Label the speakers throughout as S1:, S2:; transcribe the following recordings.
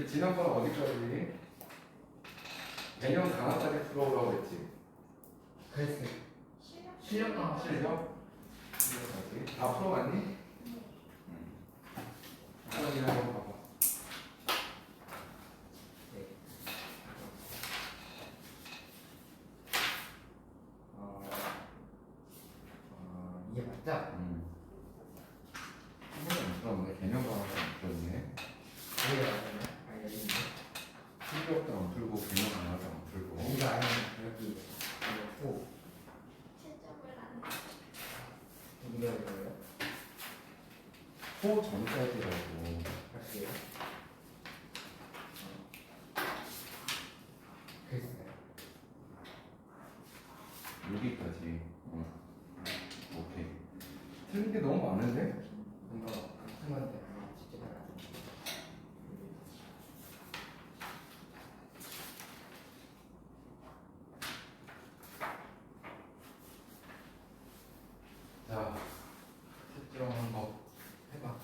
S1: 우리 지난번 어디까지? 개념 강화까지 풀어오라고 했지?
S2: 글쎄. 실력 강화.
S1: 실력? 실력까지 다 풀어봤니? 한번 한번 봐봐.
S2: 네. 이게 맞죠?
S1: 한 번에 안 풀었네. 개념 강화도 안 풀었네.
S2: 이게 맞나요? 아니 여기 있네.
S1: 실력도 안 풀고 개념 강화도 안 풀고.
S2: 이거 아니면 여기 호.
S3: 채점을 안 해.
S2: 이거 이거요?
S1: 호 전까지라고.
S2: 할게요. 글쎄.
S1: 여기까지. 오케이. 틀린 게 너무 많은데?
S2: 이거 같은 건데 아마 진짜 잘안 돼.
S1: 자, 채점 한번 해봐.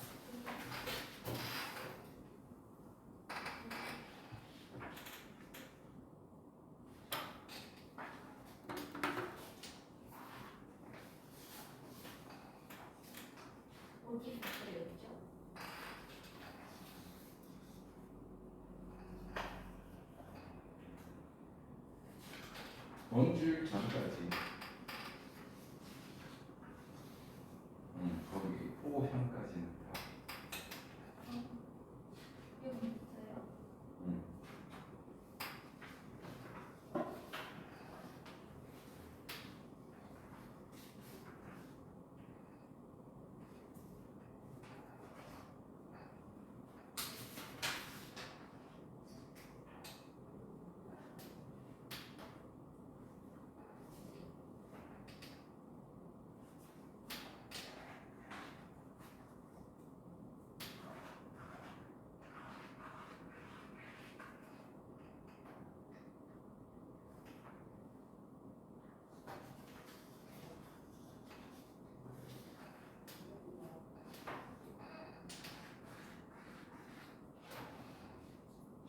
S3: 어디 붙여야죠?
S1: 원줄 전까지. 거기 호향까지는 다.
S3: 여기 있어요.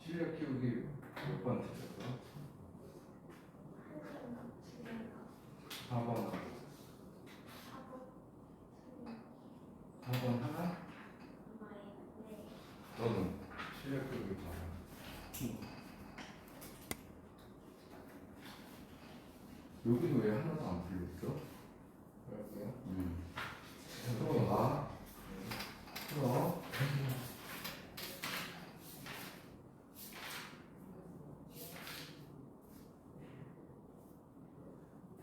S1: 실력 키우기 몇 번 틀렸어?
S3: 한 개인가 두 개인가
S1: 4번.
S3: 4번
S1: 4번 하나?
S3: 엄마의 네.
S1: 너는 실력 키우기 봐라. 여기도 왜 하나도 안 풀렸어?
S2: 그러고요.
S1: 풀어봐. 풀어.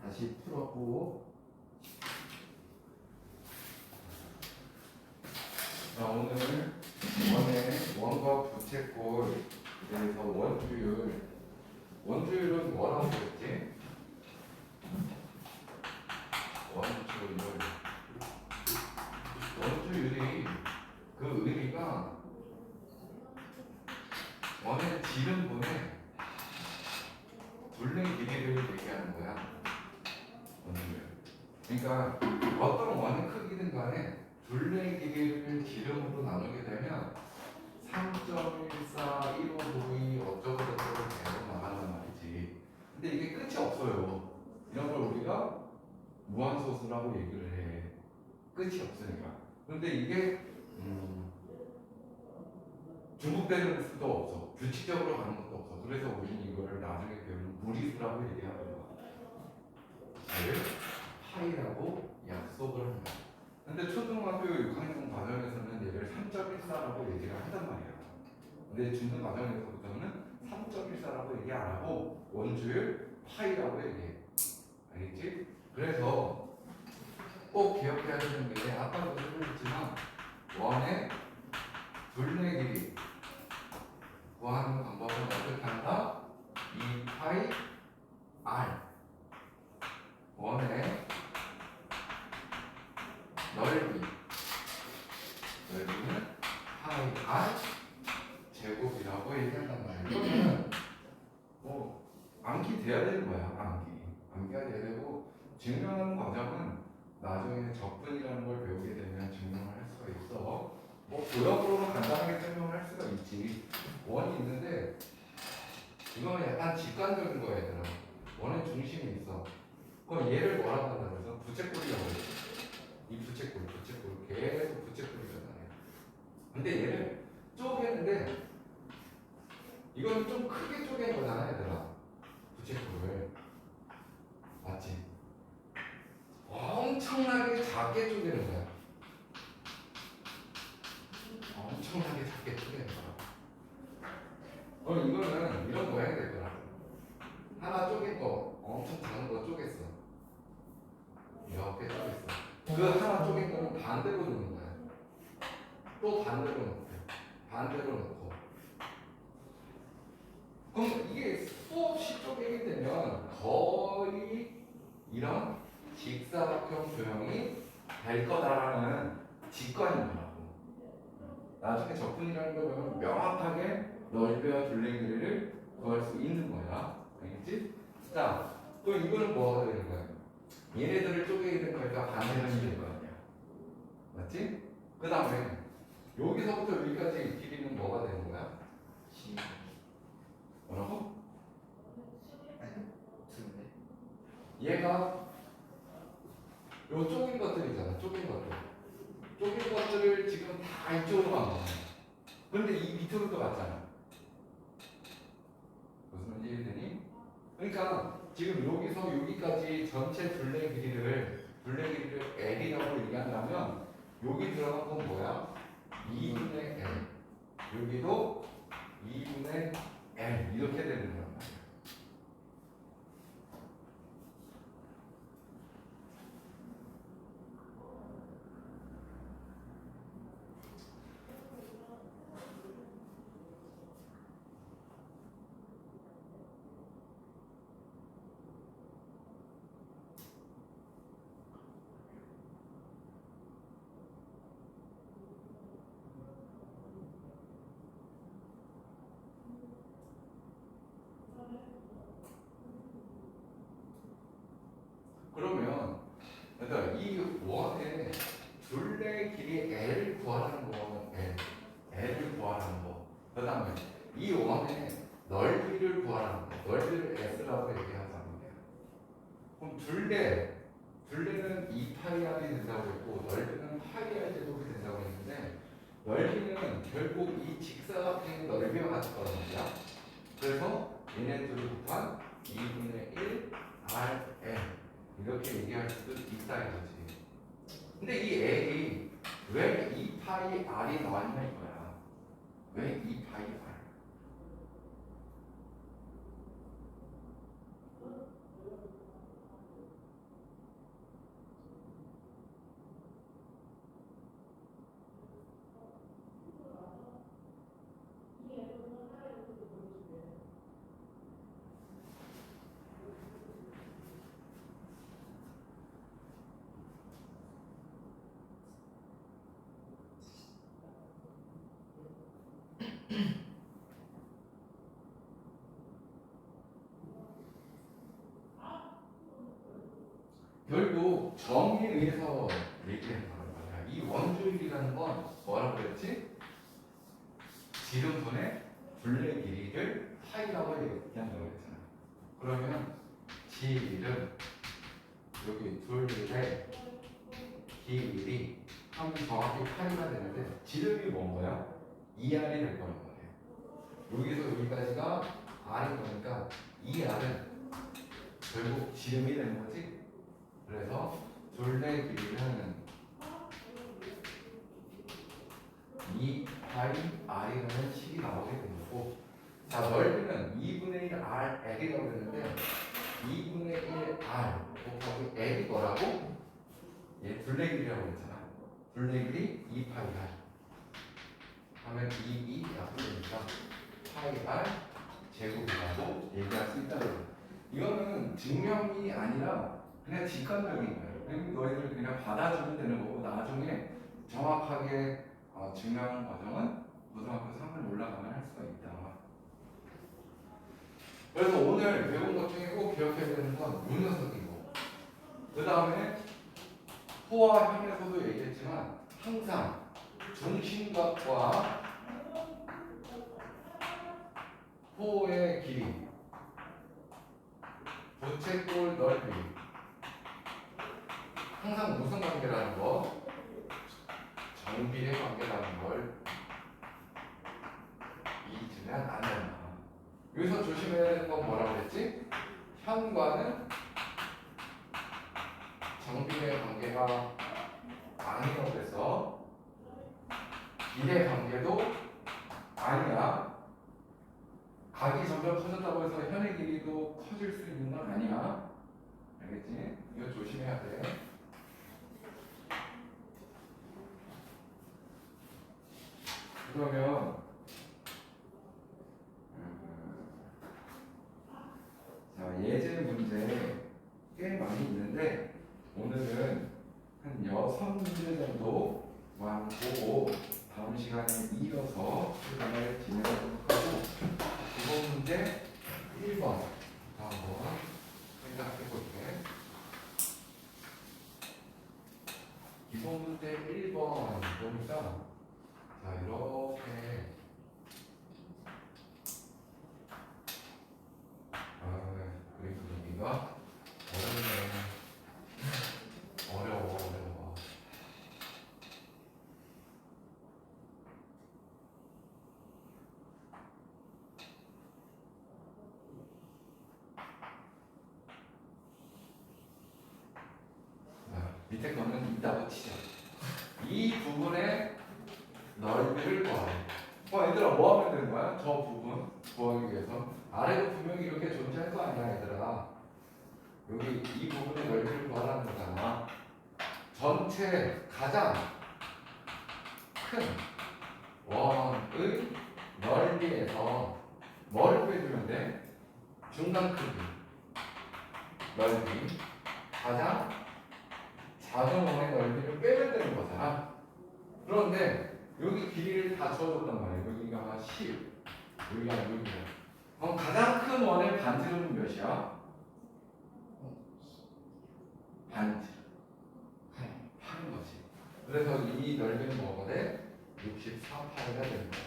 S1: 다시 풀었고. 자, 오늘 원과 부채꼴에 대해서 원주율은 뭐라고 했지? 원주율이 그 의미가 원의 지름분의 둘레 길이를 얘기하는 거야. 원주율. 그러니까 어떤 원의 크기든 간에 둘레 길이를 지름으로 나누게 되면 3.14, 1592 어쩌고저쩌고 계속 나간단 말이지. 근데 이게 끝이 없어요. 이런 걸 우리가 무한소수라고 얘기를 해. 끝이 없으니까. 근데 이게 중복되는 수도 없어. 규칙적으로 가는 것도 없어. 그래서 우리는 이거를 나중에 배우는 무리수라고 얘기하는 거야. 파이라고 약속을 하는 거야. 근데 초등학교 6학년 과정에서는 얘를 3.14라고 얘기를 하단 말이야. 근데 중등 과정에서부터는 3.14라고 얘기 안 하고 원주율 파이라고 얘기해. 알겠지? 그래서 꼭 기억해야 되는 게 아까도 설명했지만 원의 둘레 길이 구하는 방법은 어떻게 한다? 2파이 r 원의 넓이는 파이 r 제곱이라고 얘기한단 말이야. 그러면 뭐 암기 돼야 되는 거야. 암기가 돼야 되고 증명하는 과정은 나중에 적분이라는 걸 배우게 되면 증명을 할 수가 있어. 뭐 도형으로는 간단하게 설명을 할 수가 있지. 원이 있는데 이거는 약간 직관적인 거야 얘들아. 원의 중심이 있어. 그럼 얘를 뭐라고 한다 그래서 부채꼴이라고 그래. 이 부채꼴 계속 부채꼴이잖아요. 근데 얘를 쪼개는데 이거는 좀 크게 쪼갠 거잖아 얘들아. 부채꼴을 맞지? 엄청나게 작게 쪼개는 거야. 엄청나게 작게 쪼개는 거야. 그럼 이거는 이런 거 해야 될 거야. 하나 쪼갠 거 엄청 작은 거 쪼갰어. 이렇게 쪼갰어. 그 하나 쪼갠 거는 반대로 놓는 거야. 또 반대로 놓고 반대로 놓고. 그럼 이게 수없이 쪼개게 되면 거의 이런 직사각형 조형이 될 거다라는 직관인 거라고. 나중에 적분이라는 걸 명확하게 넓이와 둘레 길이를 구할 수 있는 거야. 알겠지? 자, 그럼 이거는 뭐가 되는 거야? 얘네들을 쪼개게 된 거니까 반대편이 될 거 아니야. 맞지? 그 다음에 여기서부터 여기까지 길이는 뭐가 되는 거야? 뭐라고?
S2: 없는데.
S1: 얘가 요 쪼갠 것들이잖아. 쪼갠 것들. 쪼갠 것들을 지금 다 이쪽으로 간 거야. 근데 이 밑으로 또 갔잖아. 무슨 말인지 이해되니? 그러니까 지금 여기서 여기까지 전체 둘레 길이를 L이라고 얘기한다면 여기 들어간 건 뭐야? 2분의 L. 여기도 2분의 L 이렇게 되는 거란 말이야. 그러면 얘들아 이 원의 둘레 길이 L 구하라는 거 L을 구하라는 거. 그 다음에 이 원의 넓이를 구하라는 거. 넓이를 S라고 얘기하자면 돼요. 그럼 둘레는 2파이R이 된다고 했고 넓이는 파이R 제곱이 된다고 했는데 넓이는 결국 이 직사각형의 넓이와 같을 거란 말이야. 그래서 얘네 둘을 곱한 2분의 1 RL 이렇게 얘기할 수도 있다 이거지. 근데 이 L이 왜 2파이 R이 나왔냐 이거야. 왜 2파이 R? 결국 정의에 의해서 얘기하는 거야. 이 원주율이라는 건 뭐라고 그랬지? 지름분의 둘레 길이를 파이라고 얘기한다고 했잖아. 그러면 지름 여기 둘레 길이 하면 정확히 파이가 되는데 지름이 뭔 거야? 2R이 될 거란 말이야. 여기서 여기까지가 R인 거니까 2R은 결국 지름이 되는 거지. 그래서 둘레 길이는 2파이 R이라는 식이 나오게 되는 거고, 자 넓이는 2분의 1 R L이라고 했는데 2분의 1 R 곱하기 L이 뭐라고? 얘 둘레 길이라고 했잖아. 둘레 길이 2파이 R 하면 2 약분이니까 파이 R 제곱이라고 얘기할 수 있다는 거야. 이거는 증명이 아니라 그냥 직관적인 거예요. 그리고 너희들 그냥 받아주면 되는 거고 나중에 정확하게 증명 과정은 고등학교 3을 올라가면 할 수가 있다. 그래서 오늘 배운 것 중에 꼭 기억해야 되는 건 요 녀석이고, 그 다음에 호와 형에서도 얘기했지만 항상 중심각과 호의 길이, 부채꼴 넓이. 항상 무슨 관계라는 거? 정비례 관계라는 걸 잊으면 안 된다. 여기서 조심해야 되는 건 뭐라고 그랬지? 현과는 정비례 관계가 아니라고 그래서 비례 관계도 아니야. 각이 점점 커졌다고 해서 현의 길이도 커질 수 있는 건 아니야. 알겠지? 이거 조심해야 돼. 그러면 자, 예제 문제 꽤 많이 있는데 오늘은 한 6문제 정도만 보고 다음 시간에 이어서 시간을 진행하도록 하고, 이번 문제 1번 한번 생각해 볼게. 이번 문제 1번 보니까 자, 이렇게 그림 그리기가 어려워. 자, 밑에 거는 있다고 치자. 이 부분의 넓이를 구하래. 얘들아 뭐 하면 되는 거야? 저 부분 구하기 위해서 아래도 분명히 이렇게 존재할 거 아니야 얘들아. 여기 이 부분의 넓이를 구하라는 거잖아. 전체 가장 큰 원의 넓이에서 뭐를 빼주면 돼? 중간 크기 넓이, 가장 작은 원의 넓이를 빼면 되는 거잖아. 그런데 여기 길이를 다 주어줬단 말이에요. 여기가 10, 여기가 6이야. 그럼 가장 큰 원의 반지름은 몇이야? 반지름 8인 거지. 그래서 이 넓이는 뭐가 돼? 64파이가 되는 거야.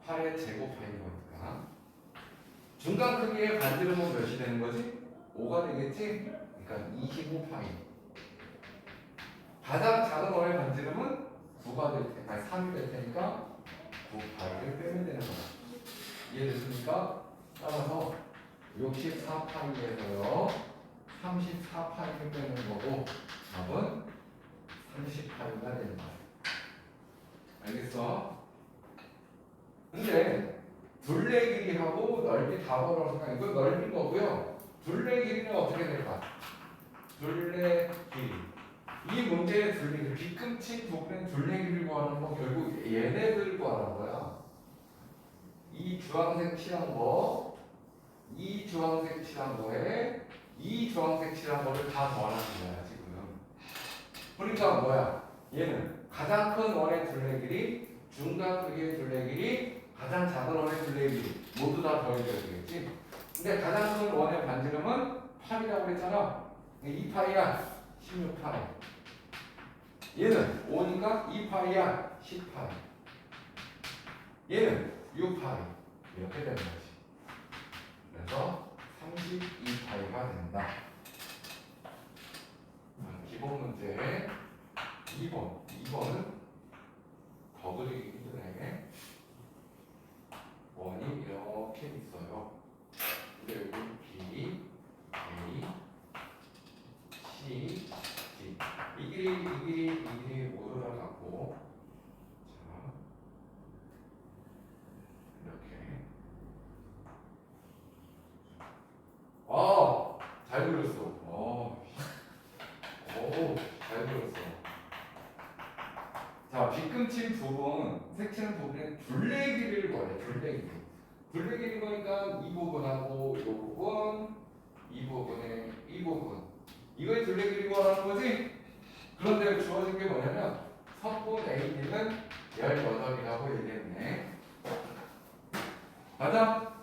S1: 8의 제곱파인 거니까. 중간 크기의 반지름은 몇이 되는 거지? 5가 되겠지? 그러니까 25파이. 가장 작은 원의 반지름은 9가 될 테니까, 아니 3이 될 테니까 9파이를 빼면 되는 거야. 이해됐습니까? 따라서 64파이에서요 34파이를 빼는 거고 답은 30파이가 되는 거야. 알겠어? 근데 둘레 길이하고 넓이 다 벌어서 이건 넓이인 거고요. 둘레 길이는 어떻게 될까? 둘레 길이. 이 문제의 둘레 길이, 뒤꿈치 부분의 둘레 길이를 구하는 거 결국 얘네들 구하는 거야. 이 주황색 칠한 거, 이 주황색 칠한 거에 이 주황색 칠한 거를 다 더하는 거야 지금. 그러니까 뭐야? 얘는 가장 큰 원의 둘레 길이, 중간 크기의 둘레 길이, 가장 작은 원의 둘레 길이 모두 다 더해줘야 되겠지. 근데 가장 큰 원의 반지름은 8이라고 했잖아. 2파이야 16파이. 얘는 5니까 2파이야 10파이. 얘는 6파이. 이렇게 되는 거지. 그래서 32파이가 된다. 기본 문제 2번. 2번은 더 그리기 힘드네. 원이 이렇게 있어요. 근데 여기 B, A, C, D. 이 길이 모두 다 같고, 자 이렇게. 잘 그렸어. 잘 그렸어. 자, 빗금친 부분, 색칠한 부분의 둘레 길이를 구하래. 둘레 길이. 둘레 길이 거니까 이 부분하고 이 부분, 이 부분에 이 부분. 이거의 둘레 길이 구하라는 거지? 그런데 주어진 게 뭐냐면 선분 AD는 18이라고 얘기했네. 맞아?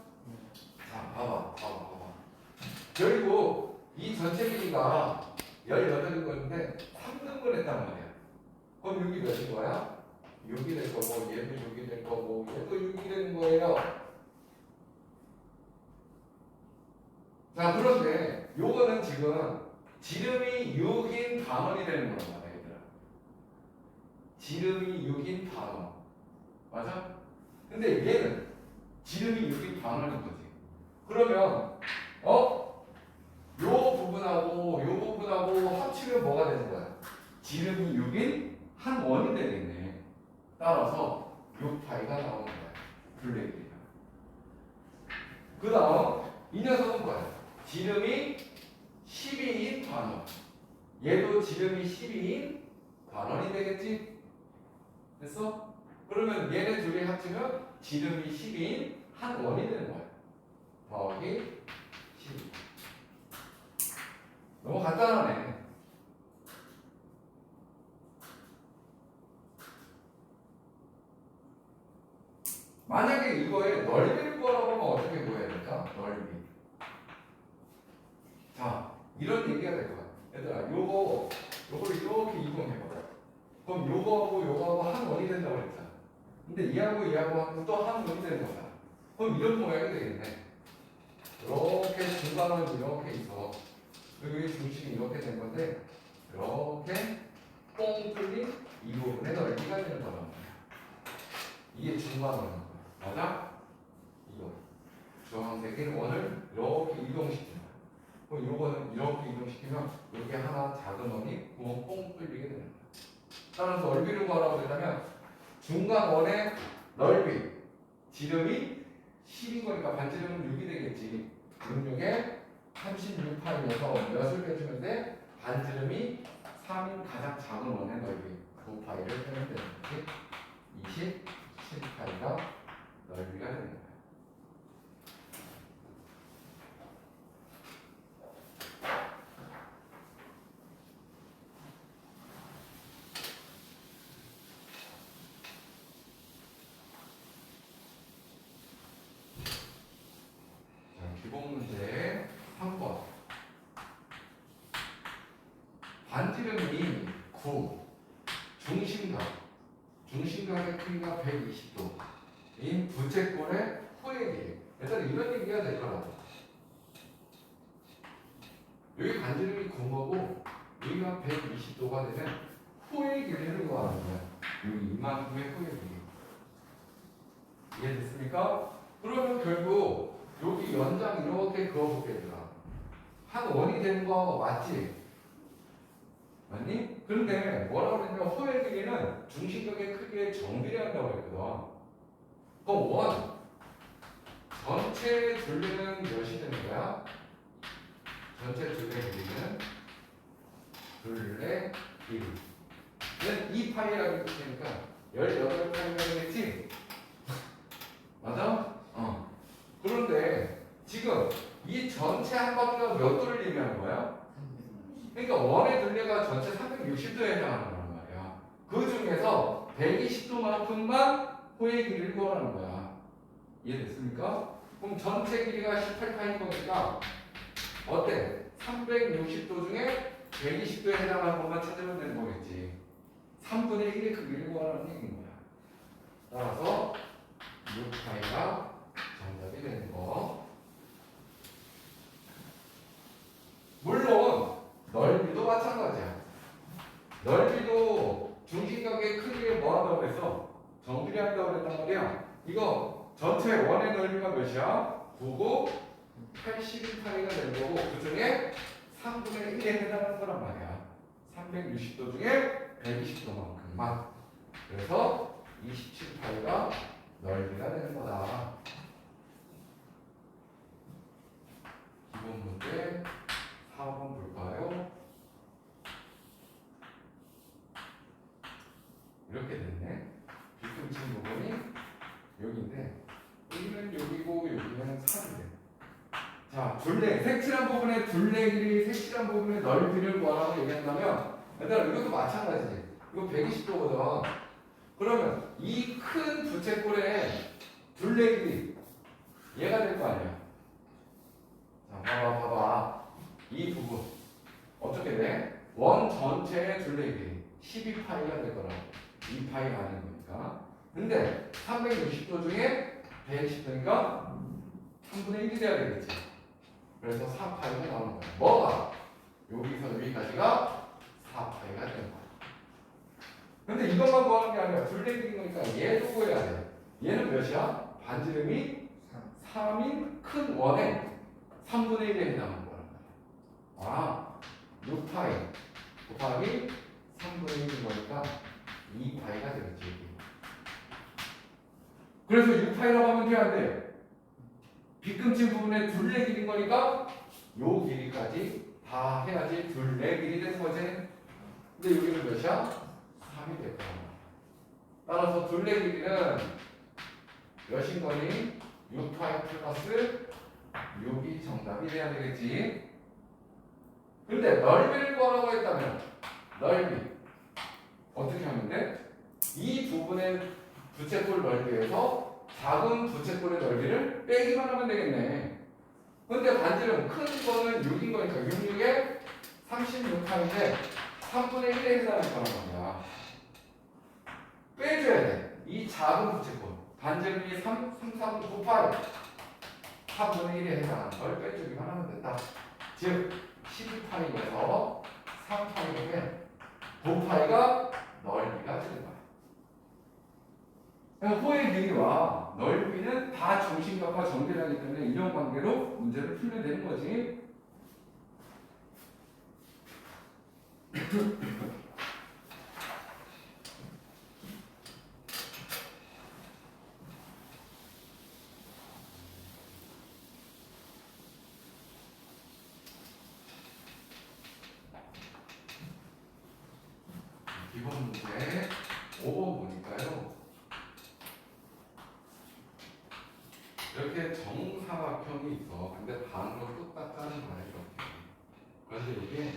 S1: 자, 봐봐. 그리고 이 전체 길이가 18인 건데 3등분 했단 말이야. 그럼 6이 몇인 거야? 6이 될 거고, 얘도 6이 될 거고, 얘도 6이 되는 거예요. 자, 그런데 요거는 지금 지름이 6인 반원이 되는 거란 말이야, 얘들아. 지름이 6인 반원. 맞아? 근데 얘는 지름이 6인 반원인 거지. 그러면 요 부분하고 합치면 뭐가 되는 거야? 지름이 6인 한 원이 되겠네. 따라서 6파이가 나오는 거야. 블랙이야. 그 다음 이 녀석은 뭐야? 지름이 12인 반원. 얘도 지름이 12인 반원이 되겠지? 됐어? 그러면 얘네 둘이 합치면 지름이 12인 한 원이 되는 거야. 더하기 12. 너무 간단하네. 만약에 이거에 넓이를 구하라고 하면 어떻게 구해야 될까? 넓이. 자, 이런 얘기가 될 거야. 얘들아, 요거를 이렇게 이동해봐. 그럼 요거하고 한 원이 된다고 그랬잖아. 근데 얘하고 또 한 원이 되는 거잖아. 그럼 이런 모양이 되겠네. 이렇게 중간은 이렇게 있어. 여기 중심이 이렇게 된 건데, 이렇게 뻥 뚫린 이 부분의 넓이가 되는 거란 말이야. 이게 중간원인 거야. 맞아? 이거. 주황색인 원을 이렇게 이동시키는 거야. 그럼 요거는 이렇게 이동시키면 여기 하나 작은 원이 구멍 뻥 뚫리게 되는 거야. 따라서 넓이를 구하라고 그랬다면 중간 원의 넓이, 지름이 10인 거니까 반지름은 6이 되겠지. 66에 36파이여서 몇을 빼주면 돼? 반지름이 3인 가장 작은 원의 넓이 9파이를 빼면 되는 거지. 27파이가 넓이가 되는 거야. 자, 기본 문제 3번. 반지름이 9, 중심각의 크기가 120도인 부채꼴의 호의 길이. 일단 이런 얘기가 될 거라고. 여기 반지름이 9거고 여기가 120도가 되면 호의 길이를 구하는 거야. 여기 이만큼의 호의 길이. 이해됐습니까? 그러면 결국 여기 연장 이렇게 그어볼게 얘들아. 한 원이 되는 거 맞지? 맞니? 근데 뭐라고 그랬냐면 호의 길이는 중심각의 크기에 정비례한다고 했거든. 그럼 원 전체 둘레는 몇이 되는 거야? 전체 둘레 길이는 둘레 길이는 2파이라고 했으니까 18파이가 되겠지? 맞아? 그런데 지금 이 전체 한 바퀴가 몇 도를 의미하는 거야? 그러니까 원의 둘레가 전체 360도에 해당하는 거란 말이야. 그 중에서 120도만큼만 호의 길이를 구하라는 거야. 이해됐습니까? 그럼 전체 길이가 18파인 거니까 어때? 360도 중에 120도에 해당하는 것만 찾으면 되는 거겠지. 3분의 1의 크기를 구하라는 얘기인 거야. 따라서 6파이가 정답이 되는 거. 물론 넓이도 마찬가지야. 넓이도 중심각의 크기를 뭐 한다고 그랬어? 정비례한다고 그랬단 말이야. 이거 전체 원의 넓이가 몇이야? 9고 81파이가 되는 거고 그 중에 3분의 1에 해당하는 거란 말이야. 360도 중에 120도만큼만. 그래서 27파이가 넓이가 되는 거다. 기본 문제 4번 볼까요? 이렇게 됐네. 뒤꿈치 부분이 여기인데 여기는 여기고 여기는 3이래. 자, 둘레, 색칠한 부분의 둘레 길이, 색칠한 부분의 넓이를 구하라고 얘기한다면 얘들아 이것도 마찬가지지. 이거 120도거든. 그러면 이 큰 부채꼴의 둘레 길이 얘가 될 거 아니야. 자, 봐봐. 이 부분 어떻게 돼? 원 전체의 둘레 길이 12파이가 될 거라고. 2파이가 아닌 거니까. 근데 360도 중에 120도니까 3분의 1이 돼야 되겠지. 그래서 4파이가 나오는 거야. 뭐가? 여기서 여기까지가 4파이가 되는 거야. 근데 이것만 구하는 게 아니라 둘레길인 거니까 얘도 구해야 돼. 얘는 몇이야? 반지름이 3인 큰 원의 3분의 1에 해당하는 거란 말이야. 아, 6파이 곱하기 3분의 1인 거니까 2파이가 되겠지. 그래서 6파이라고 하면 돼야 돼. 빗금친 부분에 둘레 길인 거니까 요 길이까지 다 해야지 둘레 길이 되는 거지. 근데 여기는 몇이야? 3이 될 거야. 따라서 둘레 길이는 몇인 거니? 6파이 플러스 6이 정답이 돼야 되겠지. 근데 넓이를 구하라고 했다면 넓이 어떻게 하면 돼? 이 부분의 부채꼴 넓이에서 작은 부채꼴의 넓이를 빼기만 하면 되겠네. 근데 반지름 큰 거는 6인 거니까 66에 36파인데 3분의 1에 해당하는 거야. 빼줘야 돼. 이 작은 부채꼴 반지름이 3, 4, 9파이 3분의 1에 해당하는 걸 빼주기만 하면 된다. 즉 12파이에서 3파이에 9파이가 넓이가 되는 거야. 호의 길이와 넓이는 다 중심각과 정비라기 때문에 이런 관계로 문제를 풀면 되는 거지. 이번 문제 5번 보니까요. 이렇게 정사각형이 있어. 근데 반으로 똑같다는 거야, 이렇게. 그런데 이게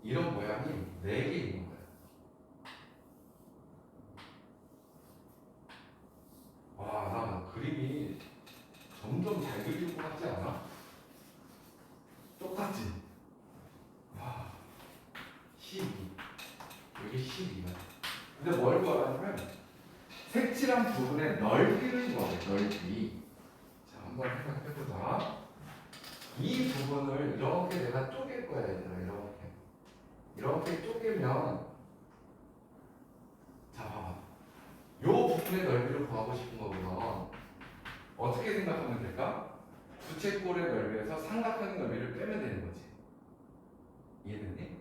S1: 이런 모양이 4개 있는 거야. 와, 나 그림이 점점 잘 그리는 것 같지 않아? 똑같지? 와, 12. 여기 12야. 근데 뭘 구하라면 색칠한 부분의 넓이를 구하래, 넓이. 자, 한번 생각해보자. 이 부분을 이렇게 내가 쪼갤 거야, 얘들아. 이렇게 쪼개면, 자, 봐봐. 요 부분의 넓이를 구하고 싶은 거구나. 어떻게 생각하면 될까? 부채꼴의 넓이에서 삼각형의 넓이를 빼면 되는 거지. 이해됐니?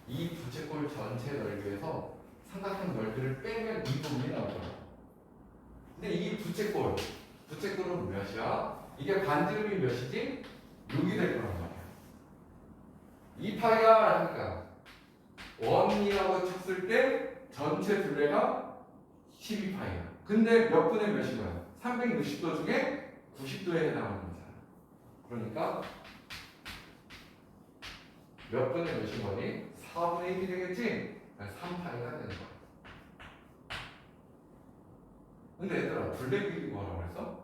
S1: 이 부채꼴 전체 넓이에서 삼각형 넓이를 빼면 이 부분이 나올 거야. 근데 이 부채꼴은 몇이야? 이게 반지름이 몇이지? 6이 될 거란 말이야. 2파이야 하니까 원이라고 쳤을 때 전체 둘레가 12파이야. 근데 몇 분의 몇인 거야? 360도 중에 90도에 해당하는 거잖아. 그러니까 몇 분의 몇인 거니? 4분의 1이 되겠지? 3파이가 되는 거야. 근데 얘들아, 둘레 길이 구하라고 그랬어?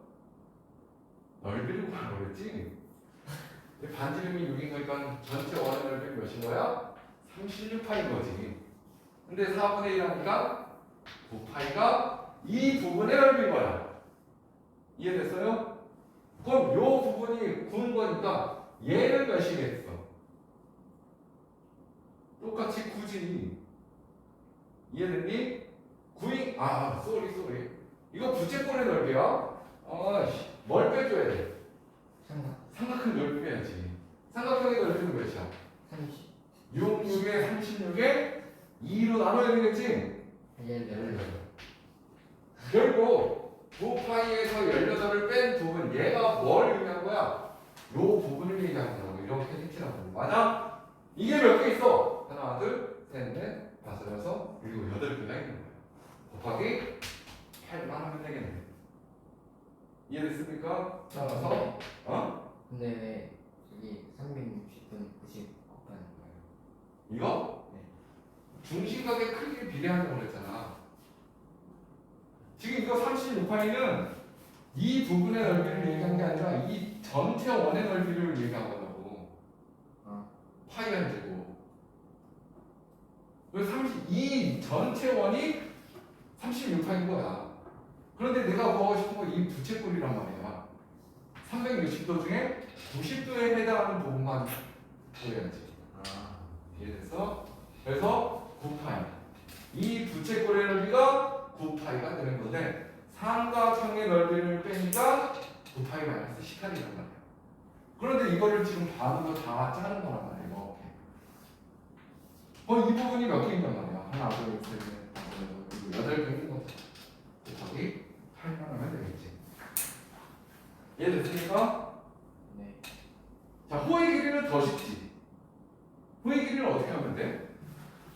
S1: 넓이를 구하라고 그랬지? 반지름이 6인 거니까 전체 원의 넓이는 몇인 거야? 36파인 거지. 근데 4분의 1 하니까 9파이가 이 부분의 넓이인 거야. 이해됐어요? 그럼 요 부분이 9인 거니까 얘는 몇이겠어? 똑같이 9지. 이해됐니? 9인, 쏘리. 이거 부채꼴의 넓이야? 뭘 빼줘야 돼? 삼각형 넓이 빼야지. 삼각형의 넓이는 몇이야?
S2: 30.
S1: 6에 36에 2로 나눠야 되겠지?
S2: 18.
S1: 결국 9파이에서 18을 뺀 부분, 얘가 뭘 의미한 거야? 요 부분을 얘기하는 거라고. 이렇게 색칠하는 거. 맞아? 이게 몇 개 있어? 하나, 둘, 셋, 넷, 다섯, 여섯, 일곱, 8개가 있는 거야. 곱하기 8만 하면 되겠네. 이해됐습니까? 따라서
S2: 근데 왜 저기 360분 90 곱하는 거예요?
S1: 이거?
S2: 네.
S1: 중심각의 크기에 비례한다고 그랬잖아. 지금 이거 36파이는 이 부분의 넓이를 얘기한 게 아니라 이 전체 원의 넓이를 얘기한 거라고. 파이 한 제곱. 이 전체 원이 36파인 거야. 그런데 내가 구하고 싶은 건 이 부채꼴이란 말이야. 360도 중에 90도에 해당하는 부분만 구해야지.
S2: 아,
S1: 이해됐어? 그래서 9파이. 이 부채꼴의 넓이가 9파이가 되는 건데 삼각형의 넓이를 빼니까 9파이 마이너스 10파이란 말이야. 그런데 이거를 지금 반으로 다 짜는 거란 말이야. 이 부분이 몇 개 있단 말이야. 하나, 둘, 셋, 넷, 다섯, 여덟, 8개 있는 거지. 곱하기 8만 하면 되겠지. 이해됐습니까?
S2: 네.
S1: 자, 호의 길이는 더 쉽지. 호의 길이는 어떻게 하면 돼?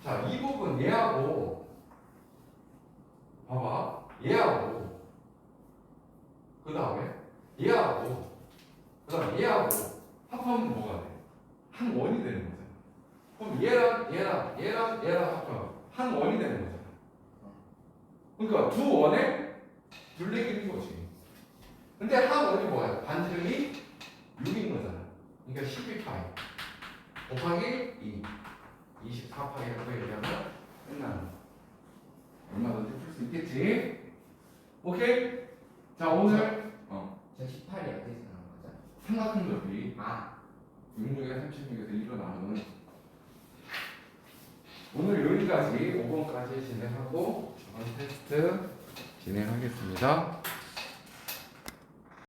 S1: 자, 이 부분 얘하고 봐봐. 얘하고 그 다음에 얘하고 그 다음에 얘하고 합하면 뭐가 돼? 한 원이 되는 거잖아. 그럼 얘랑 합하면 한 원이 되는 거잖아. 그러니까 두 원에 둘레길인 거지. 근데 한 원이 뭐야? 반지름이 6인 거잖아. 그러니까 12파이 곱하기 2 24파이라고 얘기하면 끝나는 거. 얼마든지 풀 수 있겠지? 오케이? 자, 오늘
S2: 저 18이 어디서 나온 거죠?
S1: 삼각형 넓이
S2: 아,
S1: 66에 36에서 1로 나누는 오늘 여기까지 5번까지 진행하고 저번 테스트 진행하겠습니다.